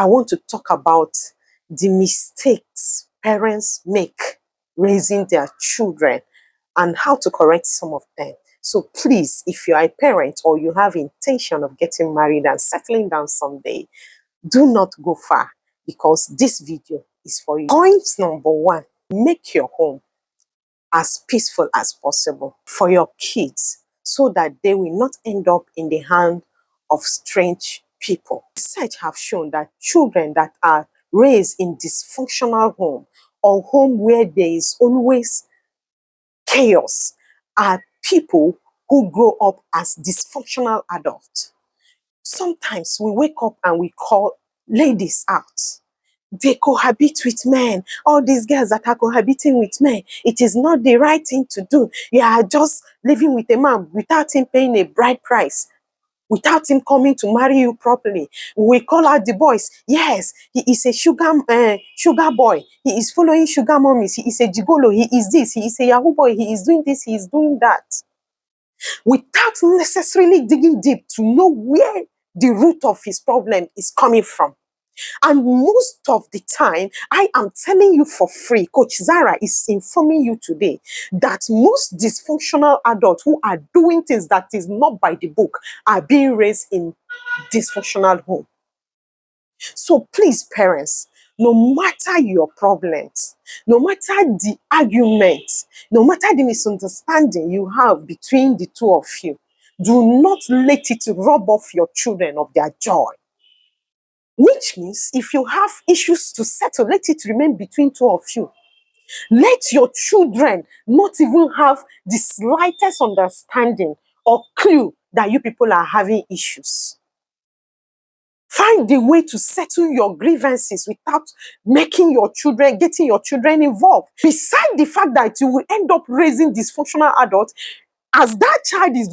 I want to talk about the mistakes parents make raising their children and how to correct some of them. So please, if you are a parent or you have intention of getting married and settling down someday, do not go far because this video is for you. Point number one, make your home as peaceful as possible for your kids so that they will not end up in the hand of strange people. Research have shown that children that are raised in dysfunctional home or home where there is always chaos are people who grow up as dysfunctional adults. Sometimes we wake up and we call ladies out. They cohabit with men. All these girls that are cohabiting with men, it is not the right thing to do. You are just living with a man without him paying a bride price, without him coming to marry you properly. We call out the boys. Yes, he is a sugar boy. He is following sugar mommies. He is a gigolo. He is this. He is a Yahoo boy. He is doing this. He is doing that. Without necessarily digging deep to know where the root of his problem is coming from. And most of the time, I am telling you for free, Coach Zara is informing you today that most dysfunctional adults who are doing things that is not by the book are being raised in dysfunctional home. So please, parents, no matter your problems, no matter the arguments, no matter the misunderstanding you have between the two of you, do not let it rob off your children of their joy. Which means if you have issues to settle, let it remain between two of you. Let your children not even have the slightest understanding or clue that you people are having issues. Find the way to settle your grievances without making your children, getting your children involved. Besides the fact that you will end up raising dysfunctional adults, as that child is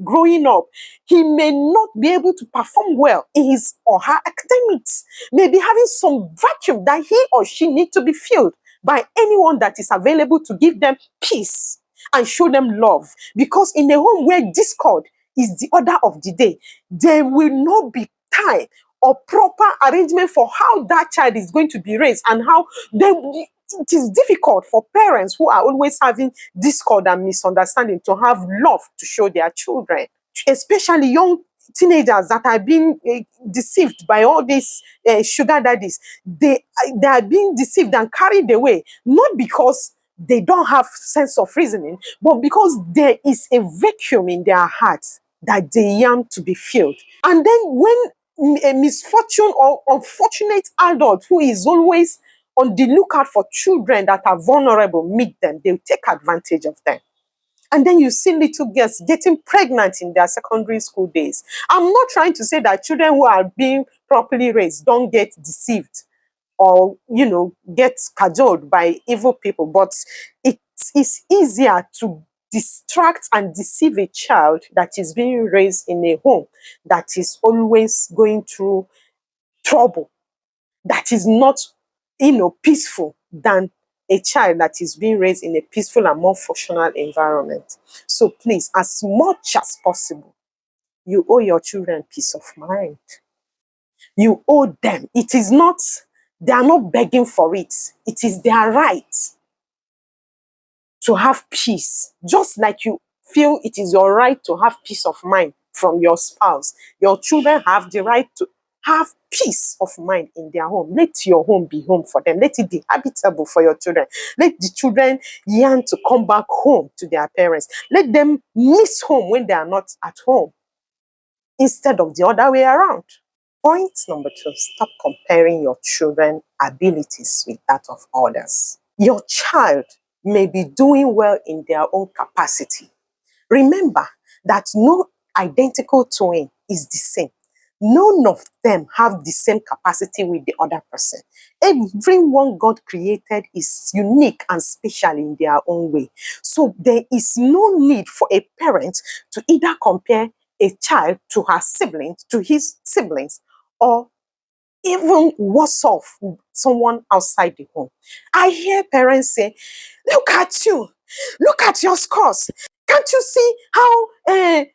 growing up, he may not be able to perform well in his or her academics, maybe having some vacuum that he or she needs to be filled by anyone that is available to give them peace and show them love. Because in a home where discord is the order of the day, there will not be time or proper arrangement for how that child is going to be raised and how it is difficult for parents who are always having discord and misunderstanding to have love to show their children, especially young teenagers that are being deceived by all these sugar daddies. They are being deceived and carried away, not because they don't have sense of reasoning, but because there is a vacuum in their hearts that they yearn to be filled. And then when a misfortune or unfortunate adult who is always on the lookout for children that are vulnerable meet them, they'll take advantage of them. And then you see little girls getting pregnant in their secondary school days. I'm not trying to say that children who are being properly raised don't get deceived or, get cajoled by evil people, but it is easier to distract and deceive a child that is being raised in a home that is always going through trouble, that is not, peaceful, than a child that is being raised in a peaceful and more functional environment. So please, as much as possible, you owe your children peace of mind. You owe them. They are not begging for it. It is their right to have peace. Just like you feel it is your right to have peace of mind from your spouse, your children have the right to have peace of mind in their home. Let your home be home for them. Let it be habitable for your children. Let the children yearn to come back home to their parents. Let them miss home when they are not at home, instead of the other way around. Point number 2, stop comparing your children's abilities with that of others. Your child may be doing well in their own capacity. Remember that no identical twin is the same. None of them have the same capacity with the other person. Everyone God created is unique and special in their own way. So there is no need for a parent to either compare a child to her siblings, to his siblings, or even worse off, someone outside the home. I hear parents say, look at you, look at your scores. Can't you see how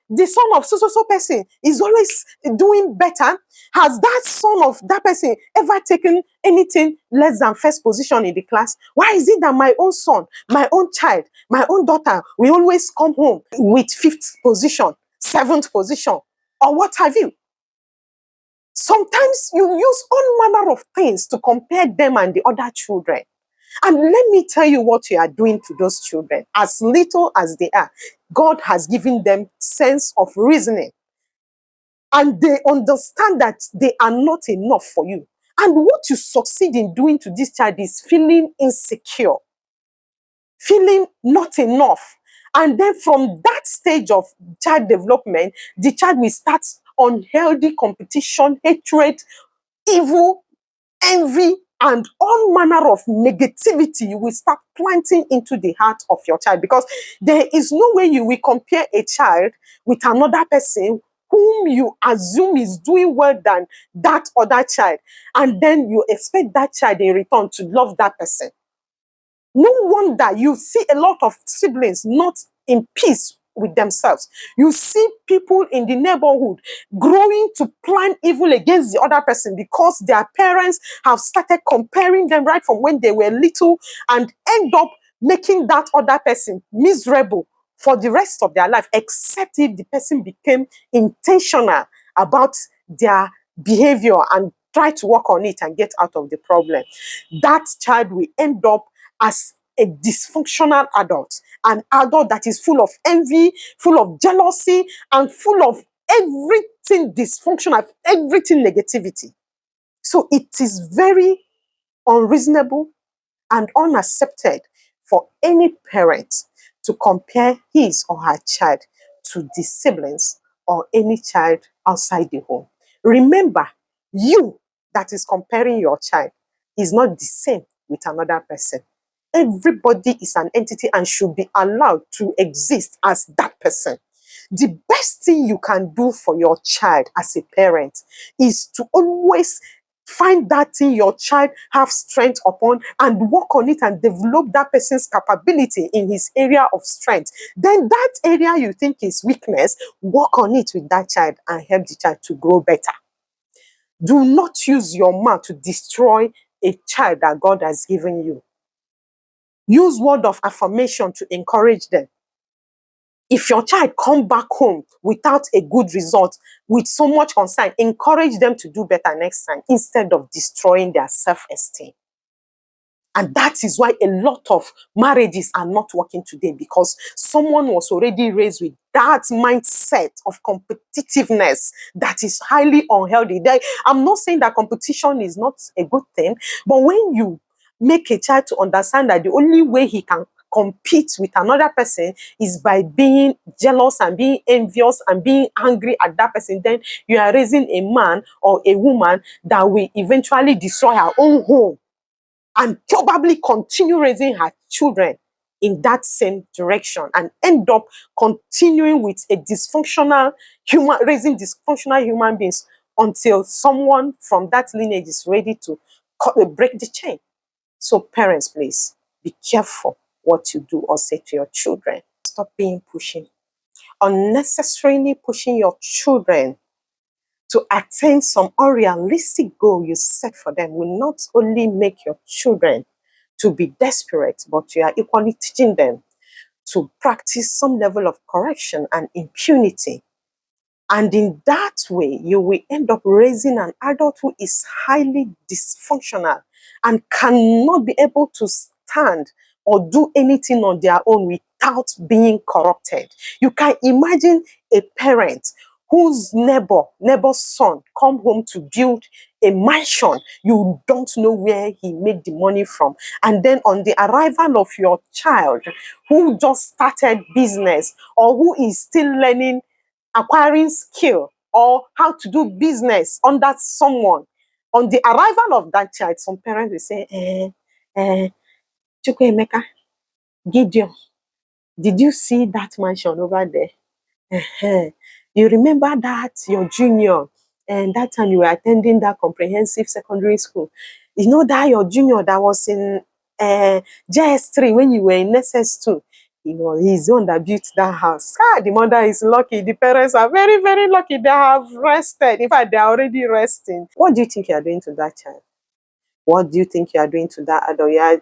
the son of so person is always doing better? Has that son of that person ever taken anything less than first position in the class? Why is it that my own son, my own child, my own daughter will always come home with fifth position, seventh position, or what have you? Sometimes you use all manner of things to compare them and the other children. And let me tell you what you are doing to those children. As little as they are, God has given them sense of reasoning. And they understand that they are not enough for you. And what you succeed in doing to this child is feeling insecure, feeling not enough. And then from that stage of child development, the child will start unhealthy competition, hatred, evil, envy, and all manner of negativity you will start planting into the heart of your child, because there is no way you will compare a child with another person whom you assume is doing well than that other child, and then you expect that child in return to love that person. No wonder you see a lot of siblings not in peace with themselves. You see people in the neighborhood growing to plan evil against the other person because their parents have started comparing them right from when they were little, and end up making that other person miserable for the rest of their life, except if the person became intentional about their behavior and try to work on it and get out of the problem. That child will end up as a dysfunctional adult, an adult that is full of envy, full of jealousy, and full of everything dysfunctional, everything negativity. So it is very unreasonable and unaccepted for any parent to compare his or her child to the siblings or any child outside the home. Remember, you that is comparing your child is not the same with another person. Everybody is an entity and should be allowed to exist as that person. The best thing you can do for your child as a parent is to always find that thing your child have strength upon and work on it and develop that person's capability in his area of strength. Then that area you think is weakness, work on it with that child and help the child to grow better. Do not use your mouth to destroy a child that God has given you. Use word of affirmation to encourage them. If your child come back home without a good result, with so much concern, encourage them to do better next time instead of destroying their self-esteem. And that is why a lot of marriages are not working today, because someone was already raised with that mindset of competitiveness that is highly unhealthy. I'm not saying that competition is not a good thing, but when you make a child to understand that the only way he can compete with another person is by being jealous and being envious and being angry at that person, then you are raising a man or a woman that will eventually destroy her own home and probably continue raising her children in that same direction and end up continuing with a dysfunctional human, raising dysfunctional human beings until someone from that lineage is ready to break the chain. So parents, please be careful what you do or say to your children. Stop being pushing. Unnecessarily pushing your children to attain some unrealistic goal you set for them will not only make your children to be desperate, but you are equally teaching them to practice some level of correction and impunity. And in that way, you will end up raising an adult who is highly dysfunctional and cannot be able to stand or do anything on their own without being corrupted. You can imagine a parent whose neighbor's son come home to build a mansion. You don't know where he made the money from. And then on the arrival of your child who just started business or who is still learning, acquiring skill or how to do business under someone, on the arrival of that child, some parents will say, Chukwemeka, Gideon, did you see that mansion over there? You remember that your junior, and that time you were attending that comprehensive secondary school? You know that your junior that was in JS3 when you were in SS2? He's the one that built that house. The mother is lucky. The parents are very, very lucky. They have rested. In fact, they are already resting. What do you think you are doing to that child? What do you think you are doing to that adult? You are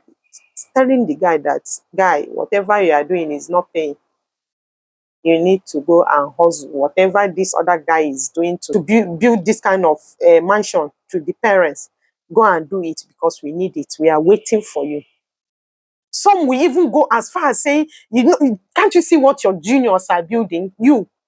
telling the guy that, guy, whatever you are doing is not paying. You need to go and hustle. Whatever this other guy is doing to build this kind of mansion to the parents, go and do it because we need it. We are waiting for you. Some will even go as far as saying, can't you see what your juniors are building?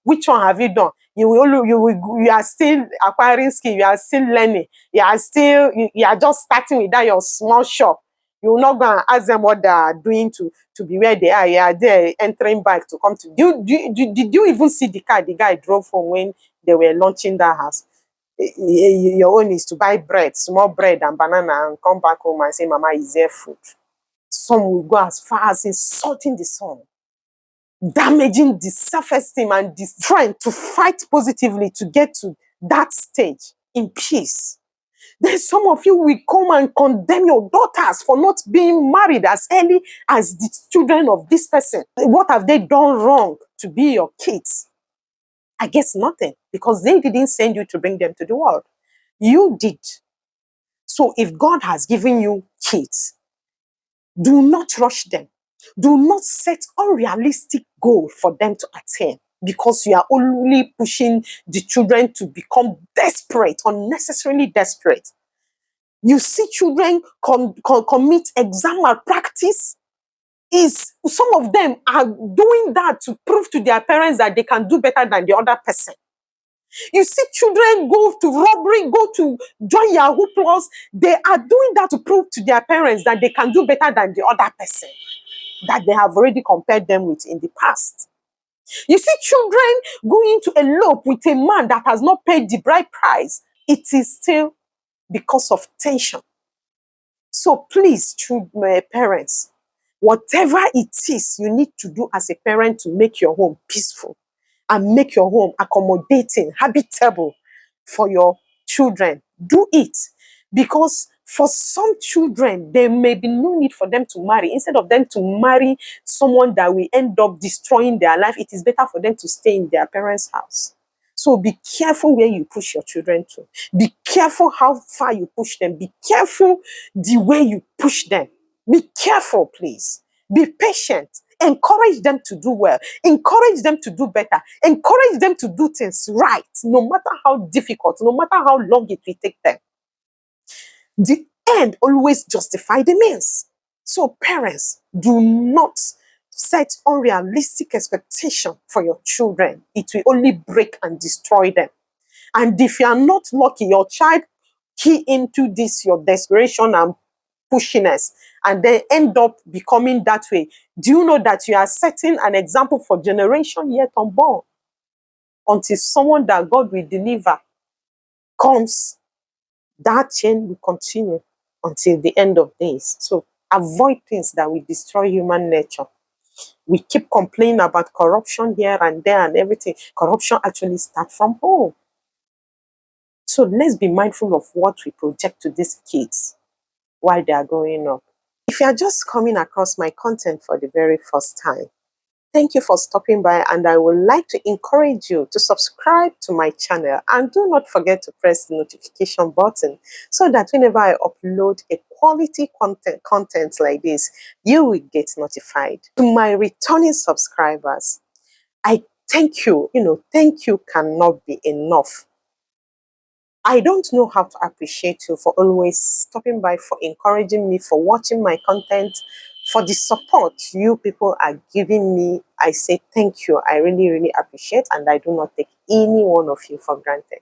Which one have you done? You are still acquiring skill. You are still learning. You are just starting with that your small shop. You will not go and ask them what they are doing to be where they are. You are there entering back to come to. Did you even see the car the guy drove from when they were launching that house? Your own is to buy bread, small bread and banana, and come back home and say, Mama, is there food? Some will go as far as insulting the son, damaging the self-esteem and the strength to fight positively to get to that stage in peace. Then some of you will come and condemn your daughters for not being married as early as the children of this person. What have they done wrong to be your kids? I guess nothing, because they didn't send you to bring them to the world. You did. So if God has given you kids, do not rush them. Do not set unrealistic goal for them to attain, because you are only pushing the children to become desperate, unnecessarily desperate. You see children commit exam malpractice. Some of them are doing that to prove to their parents that they can do better than the other person. You see children go to robbery, go to join Yahoo Plus. They are doing that to prove to their parents that they can do better than the other person that they have already compared them with in the past. You see children going to elope with a man that has not paid the bride price. It is still because of tension. So please, parents, whatever it is you need to do as a parent to make your home peaceful and make your home accommodating, habitable for your children, do it. Because for some children, there may be no need for them to marry. Instead of them to marry someone that will end up destroying their life, it is better for them to stay in their parents' house. So be careful where you push your children to. Be careful how far you push them. Be careful the way you push them. Be careful, please. Be patient. Encourage them to do well. Encourage them to do better. Encourage them to do things right, no matter how difficult, no matter how long it will take them. The end always justify the means. So parents, do not set unrealistic expectation for your children. It will only break and destroy them. And if you are not lucky, your child key into this, your desperation and pushiness, and then end up becoming that way. Do you know that you are setting an example for generation yet unborn? Until someone that God will deliver comes, that chain will continue until the end of days. So avoid things that will destroy human nature. We keep complaining about corruption here and there and everything. Corruption actually starts from home. So let's be mindful of what we project to these kids while they are growing up. If you are just coming across my content for the very first time, thank you for stopping by, and I would like to encourage you to subscribe to my channel, and do not forget to press the notification button so that whenever I upload a quality content like this, you will get notified. To my returning subscribers, I thank you. Thank you cannot be enough. I don't know how to appreciate you for always stopping by, for encouraging me, for watching my content, for the support you people are giving me. I say thank you. I really, really appreciate, and I do not take any one of you for granted.